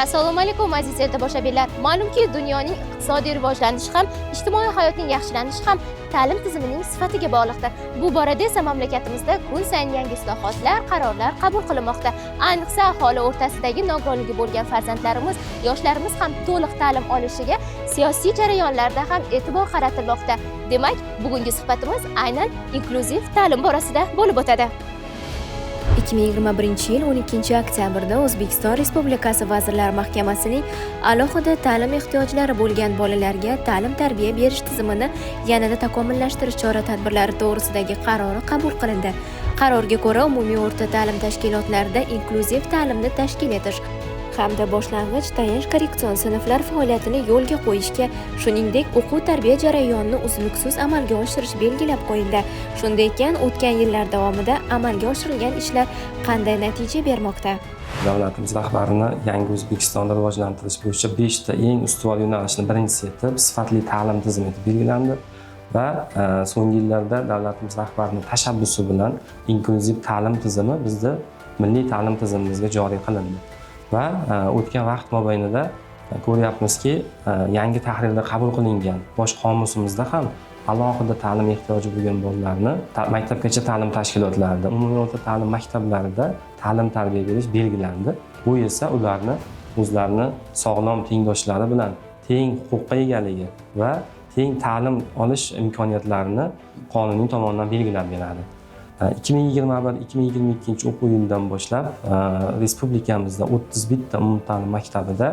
Assalomu alaykum aziz tomoshabinlar. Ma'lumki, dunyoning iqtisodiy rivojlanishi ham, ijtimoiy hayotning yaxshilanishi ham ta'lim tizimining sifatiga bog'liqdir. Bu borada esa mamlakatimizda kun sayin yangi islohotlar, qarorlar qabul qilinmoqda. Ayniqsa aholi o'rtasidagi nogironligi bo'lgan farzandlarimiz, yoshlarimiz ham to'liq ta'lim olishiga siyosiy jarayonlarda ham e'tibor qaratilmoqda. Demak, bugungi suhbatimiz aynan inklyuziv ta'lim borasida bo'lib o'tadi. 2021-yil 12-oktyabrda O'zbekiston Respublikasi Vazirlar Mahkamasining alohida ta'lim ehtiyojlari bo'lgan bolalarga ta'lim-tarbiya berish tizimini yanada takomillashtirish chora-tadbirlari to'g'risidagi qarori qabul qilindi. Qarorga ko'ra, umumiy o'rta ta'lim tashkilotlarida inklyuziv ta'limni tashkil etish hamda boshlang'ich tayanch korreksion sinflar faoliyatini yo'lga qo'yishga, shuningdek, o'quv-tarbiya jarayonini uzluksiz amalga oshirish belgilab qo'yildi. Shunday ekan, o'tgan yillar davomida amalga oshirilgan ishlar qanday natija bermoqda? Davlatimiz rahbarini yangi O'zbekistonni rivojlantirish bo'yicha 5 ta eng ustuvor yo'nalishni birinchisi etib sifatli ta'lim tizimi etib belgilandi va so'nggi yillarda davlatimiz rahbarining tashabbusi bilan inklyuziv ta'lim tizimi bizda milliy ta'lim tizimimizga joriy qilindi. Va o'tgan vaqt mobaynida ko'ryapmizki, yangi tahrirda qabul qilingan bosh qomusimizda ham alohida ta'lim ehtiyoji bo'lgan bolalarni maktabgacha ta'lim tashkilotlarida, umumiy o'rta ta'lim maktablarida ta'lim-tarbiya berish belgilandi. Bu esa ularni o'zlarini sog'lom tengdoshlari bilan teng huquqqa egaligi va teng ta'lim olish imkoniyatlarini qonuniy tomonidan belgilab beradi. 2021-2022 o'quv yilidan boshlab respublikamizda 31 ta umumta'lim maktabida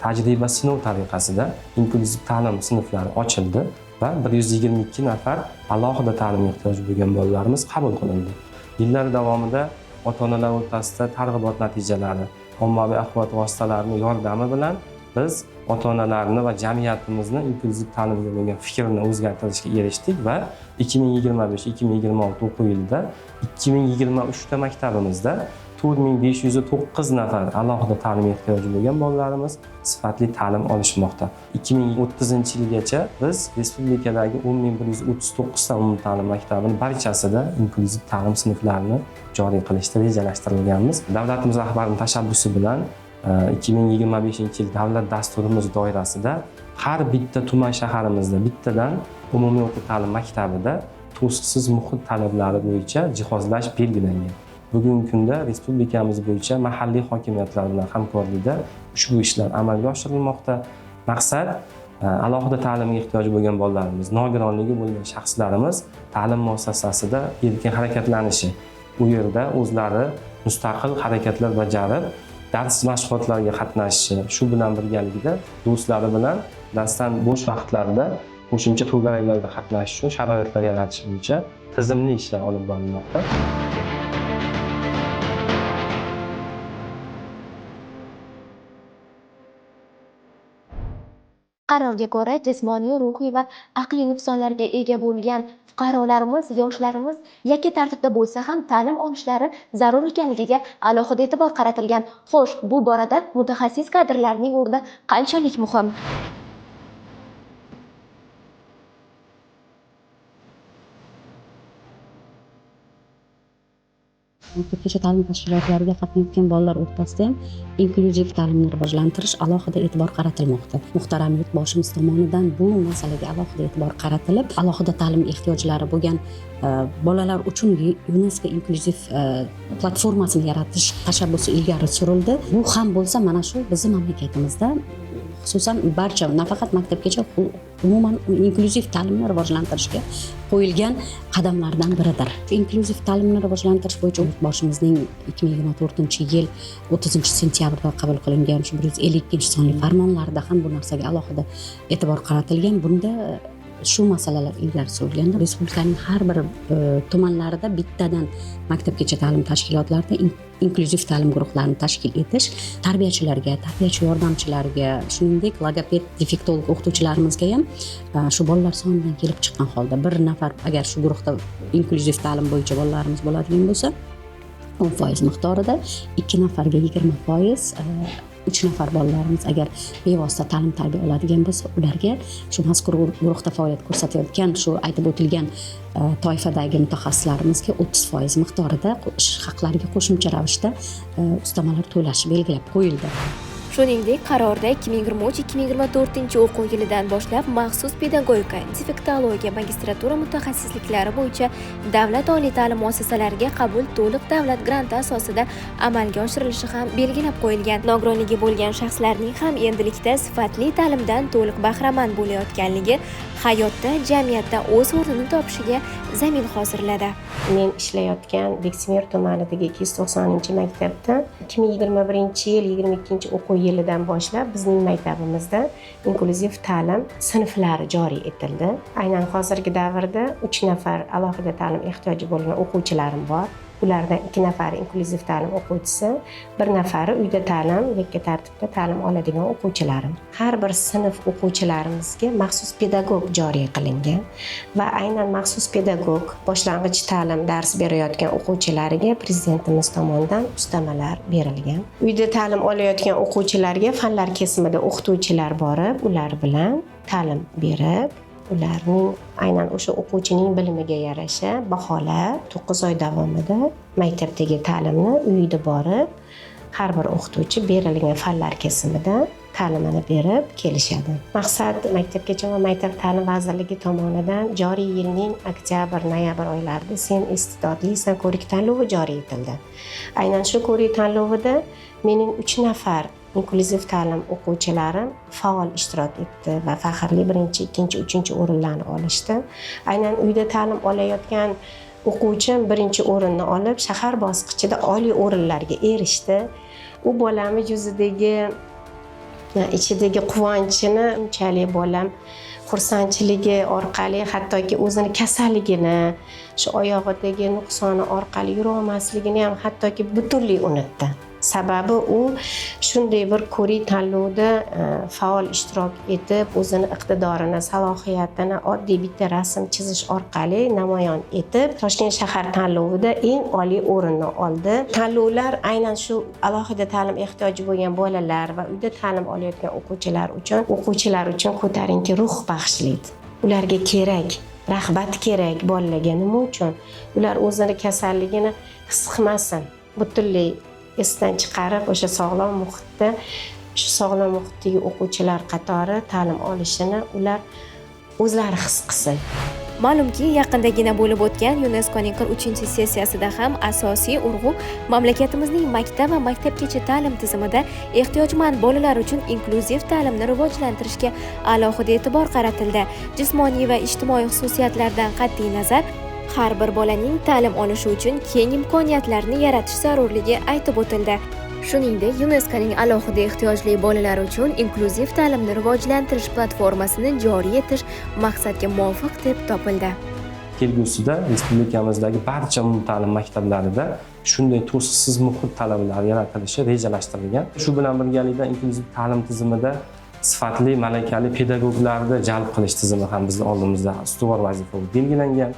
tajriba sinov tariqasida inklyuziv ta'lim sinflari ochildi va 122 nafar alohida ta'lim ehtiyoji bo'lgan bolalarimiz qabul qilindi. Yillar davomida ota-onalar o'rtasida targ'ibot natijalari, ommaviy axborot vositalarining yordami bilan biz ota-onalarni va jamiyatimizni inklyuziv ta'limga bo'lgan fikrini o'zgartirishga erishdik va 2025-2026 o'quv yilida 2023 ta maktabimizda 4509 nafar alohida ta'lim ehtiyoji bo'lgan bolalarimiz sifatli ta'lim olishmoqda. 2030-yilgacha biz respublikadagi 10139 ta umumta'lim maktabining barchasida inklyuziv ta'lim sinflarini joriy qilishni rejalashtirganmiz. Davlatimiz rahbarining tashabbusi bilan 2025-yil davlat dasturimiz doirasida har bitta tuman shaharimizda bittadan umumiy o'rta ta'lim maktabida to'siqsiz muhit talablari bo'yicha jihozlash belgilangan. Bugungi kunda respublikamiz bo'yicha mahalliy hokimiyatlar bilan hamkorlikda ushbu ishlar amalga oshirilmoqda. Maqsad alohida ta'limga ehtiyoji bo'lgan bolalarimiz, nogironligi bo'lgan shaxslarimiz ta'lim muassasasida erkin harakatlanishi, u yerda o'zlari mustaqil harakatlar bajarib dars mashg'ulotlarga qatnashishi, shu bilan birgalikda do'stlari bilan darsdan bo'sh vaqtlarida qo'shimcha to'garaklarda qatnashish uchun sharoitlar yaratish bo'yicha tizimli ishlar olib borilmoqda. Qarorga ko'ra, jismoniy, ruhiy va aqliy nuqsonlarga ega bo'lgan fuqarolarimiz, yoshlarimiz yakka tartibda bo'lsa ham ta'lim olishlari zarur ekanligiga alohida e'tibor qaratilgan. Xo'sh, bu borada mutaxassis kadrlarning o'rni qanchalik muhim? Maktabgacha ta'lim tashkilotlariga qatnayotgan bolalar o'rtasida ham inklyuziv ta'limni rivojlantirish alohida e'tibor qaratilmoqda. Muhtaram yurtboshimiz tomonidan bu masalaga alohida e'tibor qaratilib, alohida ta'lim ehtiyojlari bo'lgan bolalar uchun UNESCO inklyuziv platformasini yaratish tashabbusi ilgari surildi. Bu ham bo'lsa, mana shu bizning mamlakatimizda xususan barcha nafaqat maktabgacha umuman inklyuziv ta'limni rivojlantirishga qo'yilgan qadamlardan biridir. Inklyuziv ta'limni rivojlantirish bo'yicha yurtboshimizning 2024-yil 30-sentyabrda qabul qilingan 152-sonli farmonlarida ham bu narsaga alohida e'tibor qaratilgan. Bunda shu masalalar ilgari surilganda respublikaning har bir tumanlarida bittadan maktabgacha ta'lim tashkilotlarida inklyuziv ta'lim guruhlarini tashkil etish, tarbiyachilarga, tarbiyachi yordamchilarga, shuningdek logoped, defektolog o'qituvchilarimizga ham shu bolalar sonidan kelib chiqqan holda bir nafar agar shu guruhda inklyuziv ta'lim bo'yicha bolalarimiz bo'ladigan bo'lsa 10% miqdorida, 2 nafarga 20%, 3 nafar bolalarimiz agar bevosita ta'lim-tarbiya oladigan bo'lsa, ularga shu mazkur guruhda faoliyat ko'rsatayotgan shu aytib o'tilgan toifadagi mutaxassislarimizga 30% miqdorida haqlariga qo'shimcha ravishda ustamalar to'lash belgilab qo'yildi. Shuningdek, qarorda 2023-2024 o'quv yilidan boshlab maxsus pedagogika, defektologiya magistratura mutaxassisliklari bo'yicha davlat oliy ta'lim muassasalariga qabul to'liq davlat granti asosida amalga oshirilishi ham belgilab qo'yilgan. Nogironligi bo'lgan shaxslarning ham endilikda sifatli ta'limdan to'liq bahramand bo'layotganligi hayotda, jamiyatda o'z o'rnini topishiga zamin hozirladi. Men ishlayotgan Beksimir tumanidagi 290-maktabda 2021-yil 22 o'quv yilidan boshlab bizning maktabimizda inklyuziv ta'lim sinflari joriy etildi. Aynan hozirgi davrda 3 nafar alohida ta'lim ehtiyoji bo'lgan o'quvchilarim bor. Ulardan 2 nafari inklyuziv ta'lim o'quvchisi, 1 nafari uyda ta'lim, yakka tartibda ta'lim oladigan o'quvchilarim. Har bir sinf o'quvchilarimizga maxsus pedagog joriy qilingan va aynan maxsus pedagog boshlang'ich ta'lim dars berayotgan o'quvchilariga prezidentimiz tomonidan ustamalar berilgan. Uyda ta'lim olayotgan o'quvchilarga fanlar kesimida o'qituvchilar borib, ular bilan ta'lim berib, ularning aynan o'sha o'quvchining bilimiga yarasha baholab 9 oy davomida maktabdagi ta'limni uyida borib har bir o'qituvchi berilgan fanlar kesimida ta'limini berib kelishadi. Maqsad Maktabgacha va Maktab ta'lim vazirligi tomonidan joriy yilning oktyabr-noyabr oylarida Sen iste'dodlisan ko'rik tanlovi joriy etildi. Aynan shu ko'rik tanlovida mening 3 nafar inklyuziv ta'lim o'quvchilarim faol ishtirok etdi va faxrli 1-chi, 2-chi, 3-chi o'rinlarni olishdi. Aynan uyda ta'lim olayotgan o'quvchim 1-chi o'rinni olib, shahar bosqichida oliy o'rinlarga erishdi. U bolamiz yuzidagi ichidagi quvonchini unchalik bolam xursandchiligi orqali hattoki o'zini kasalligini, shu oyog'idagi nuqsoni orqali yura olmasligini ham hattoki butunlay unutdi. Sababi u shunday bir ko'rik tanlovda faol ishtirok etib, o'zini iqtidorini, salohiyatini oddiy bitta rasm chizish orqali namoyon etib, Toshkent shahar tanlovida eng oliy o'rinni oldi. Tanlovlar aynan shu alohida ta'lim ehtiyoji bo'lgan bolalar va uyda ta'lim olayotgan o'quvchilar uchun ko'tarinki ruh bag'ishlaydi. Ularga kerak, rag'bat kerak bolalarga. Nima uchun? Ular o'zini kasalligini his qilmasin. Butunlay esdan chiqarib o'sha sog'lom muhitda, shu sog'lom muhitdagi o'quvchilar qatori ta'lim olishini ular o'zlari his qilsin. Ma'lumki, yaqindagina bo'lib o'tgan YuNESKOning 43-sessiyasida ham asosiy urg'u mamlakatimizning maktab va maktabgacha ta'lim tizimida ehtiyojmand bolalar uchun inklyuziv ta'limni rivojlantirishga alohida e'tibor qaratildi. Jismoniy va ijtimoiy xususiyatlardan qat'iy nazar har bir bolaning ta'lim olishi uchun keng imkoniyatlarni yaratish zarurligi aytib o'tildi. Shuningdek, YuNESKOning alohida ehtiyojli bolalar uchun inklyuziv ta'limni rivojlantirish platformasini joriy etish maqsadga muvofiq deb topildi. Kelgusida respublikamizdagi barcha umumta'lim maktablarida shunday to'siqsiz muhit talabalari yaratilishi rejalashtirilgan. Shu bilan birgalikda inklyuziv ta'lim tizimida sifatli malakali pedagoglarni jalb qilish tizimi ham bizning oldimizda ustuvor vazifa bo'lib belgilangan.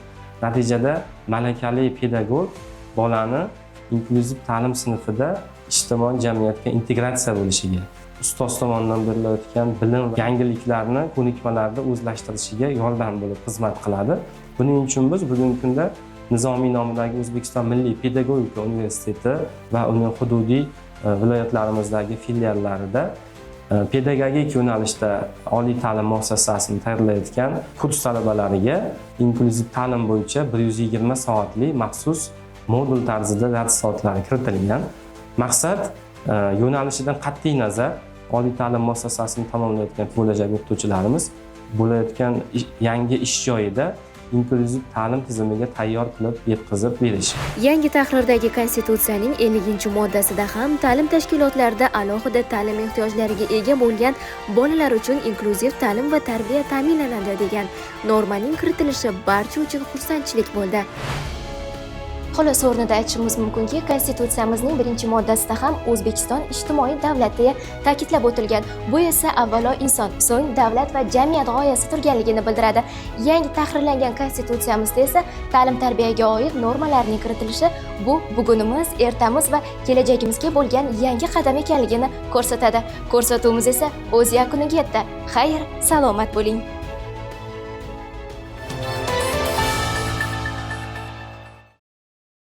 Natijada malakali pedagog bolani inklyuziv ta'lim sinfida ijtimoiy jamiyatga integratsiya bo'lishiga, ustoz tomonidan berilayotgan bilim va yangiliklarni ko'nikmalarda o'zlashtirishiga yordam bo'lib xizmat qiladi. Buning uchun biz bugungi kunda Nizomiy nomidagi O'zbekiston Milliy pedagogika universiteti va uning hududiy viloyatlarimizdagi filiallarida pedagogik yo'nalishda oliy ta'lim muassasasini tayyorlayotgan kurs talabalariga inklyuziv ta'lim bo'yicha 120 soatli maxsus modul tarzida dars soatlari kiritilgan. Maqsad yo'nalishidan qat'iy nazar oliy ta'lim muassasasini tamomlayotgan bo'lajak o'qituvchilarimiz bo'layotgan yangi ish joyida inklyuziv ta'lim tizimiga tayyor qilib yetkazib berish. Yangi tahrirdagi Konstitutsiyaning 50-moddasida ham ta'lim tashkilotlarida alohida ta'lim ehtiyojlariga ega bo'lgan bolalar uchun inklyuziv ta'lim va tarbiya ta'minlanadi degan normaning kiritilishi barcha uchun xursandchilik bo'ldi. Xolos o'rnida aytishimiz mumkinki, Konstitutsiyamizning 1-moddasida ham O'zbekiston ijtimoiy davlat deya ta'kidlab o'tilgan. Bu esa avvalo inson, so'ng davlat va jamiyat g'oyasi turganligini bildiradi. Yangi tahrirlangan Konstitutsiyamizda esa ta'lim-tarbiyaga oid normalarning kiritilishi bu bugunimiz, ertamiz va kelajagimizga bo'lgan yangi qadam ekanligini ko'rsatadi. Ko'rsatuvimiz esa o'z yakuniga yetdi. Xayr, salomat bo'ling.